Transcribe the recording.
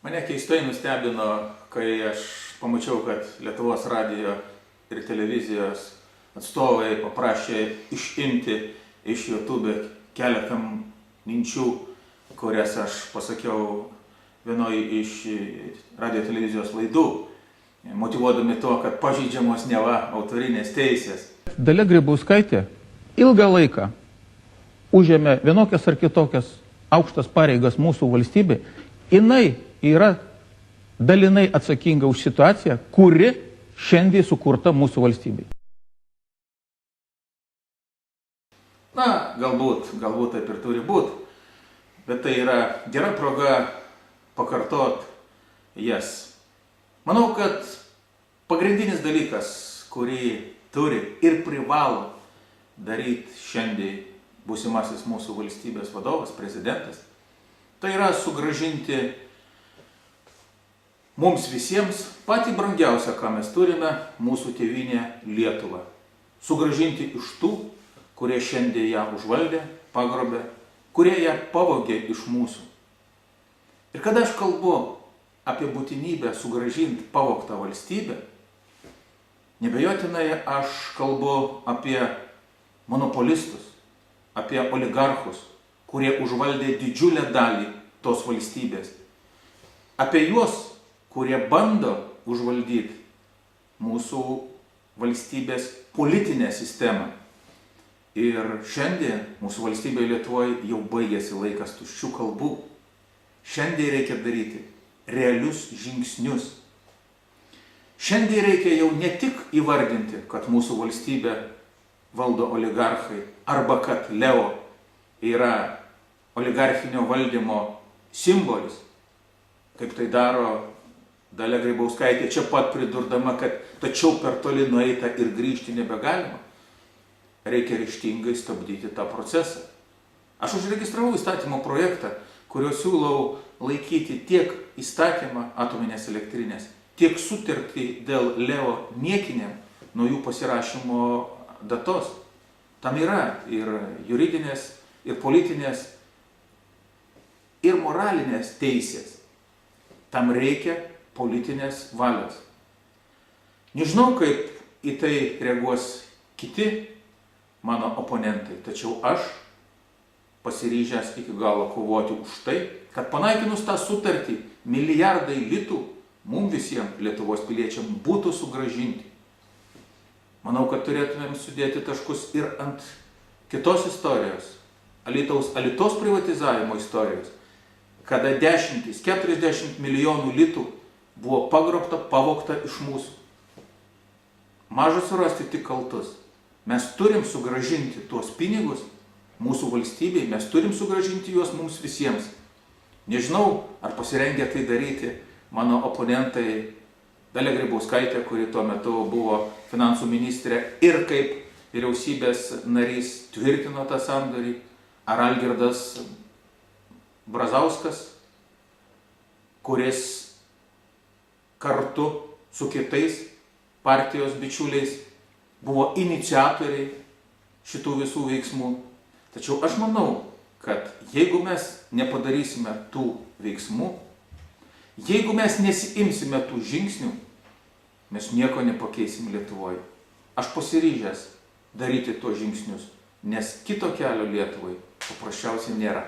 Mane keistai nustebino, kai aš pamačiau, kad Lietuvos radijo ir televizijos atstovai paprašė išimti iš YouTube keletą minčių, kurias aš pasakiau vienoj iš radijo televizijos laidų, motyvuodami to, kad pažeidžiamos neva autorinės teisės. Dalia Grybauskaitė ilgą laiką užėmė vienokias ar kitokias aukštas pareigas mūsų valstybė. Jinai yra dalinai atsakinga už situaciją, kuri šiandien sukurta mūsų valstybei. Na, galbūt taip ir turi būti, bet tai yra gera proga pakartot jas. Manau, kad pagrindinis dalykas, kurį turi ir privalo daryti šiandien būsimasis mūsų valstybės vadovas, prezidentas, tai yra sugrąžinti mums visiems patį brangiausią, ką mes turime, mūsų tėvynę Lietuvą. Sugrąžinti iš tų, kurie šiandien ją užvaldė, pagrobė, kurie ją pavogė iš mūsų. Ir kada aš kalbu apie būtinybę sugrąžinti pavogtą valstybę, nebejotinai aš kalbu apie monopolistus, apie oligarchus, kurie užvaldė didžiulę dalį tos valstybės, apie juos, kurie bando užvaldyti mūsų valstybės politinę sistemą. Ir šiandien mūsų valstybėje Lietuvoje jau baigėsi laikas tuščių kalbų. Šiandien reikia daryti realius žingsnius. Šiandien reikia jau ne tik įvardinti, kad mūsų valstybę valdo oligarchai, arba kad Leo yra oligarchinio valdymo simbolis, kaip tai daro Dalia Grybauskaitė, čia pat pridurdama, kad tačiau per toli nueita ir grįžti nebegalima. Reikia ryžtingai stabdyti tą procesą. Aš užregistravau įstatymo projektą, kurio siūlau laikyti tiek įstatymą atominės elektrinės, tiek sutartį dėl Leo niekiniam nuo jų pasirašymo datos. Tam yra ir juridinės, ir politinės, ir moralinės teisės. Tam reikia politinės valios. Nežinau, kaip į tai reaguos kiti mano oponentai, tačiau aš pasiryžęs iki galo kovoti už tai, kad panaikinus tą sutartį milijardai litų mums visiems Lietuvos piliečiams būtų sugrąžinti. Manau, kad turėtumėm sudėti taškus ir ant kitos istorijos, Alytaus privatizavimo istorijos, kada 40 milijonų litų buvo pagrobta, pavogta iš mūsų. Maža surasti tik kaltus. Mes turim sugrąžinti tuos pinigus mūsų valstybei, mes turim sugrąžinti juos mums visiems. Nežinau, ar pasirengę tai daryti mano oponentai Dalia Grybauskaitė, kuri tuo metu buvo finansų ministrė ir kaip vyriausybės narys tvirtino tą sandorį, ar Algirdas Brazauskas, kuris kartu su kitais partijos bičiuliais buvo iniciatoriai šitų visų veiksmų. Tačiau aš manau, kad jeigu mes nepadarysime tų veiksmų, jeigu mes nesiimsime tų žingsnių, mes nieko nepakeisim Lietuvoje. Aš pasiryžęs daryti tuos žingsnius, nes kito kelio Lietuvai paprasčiausiai nėra.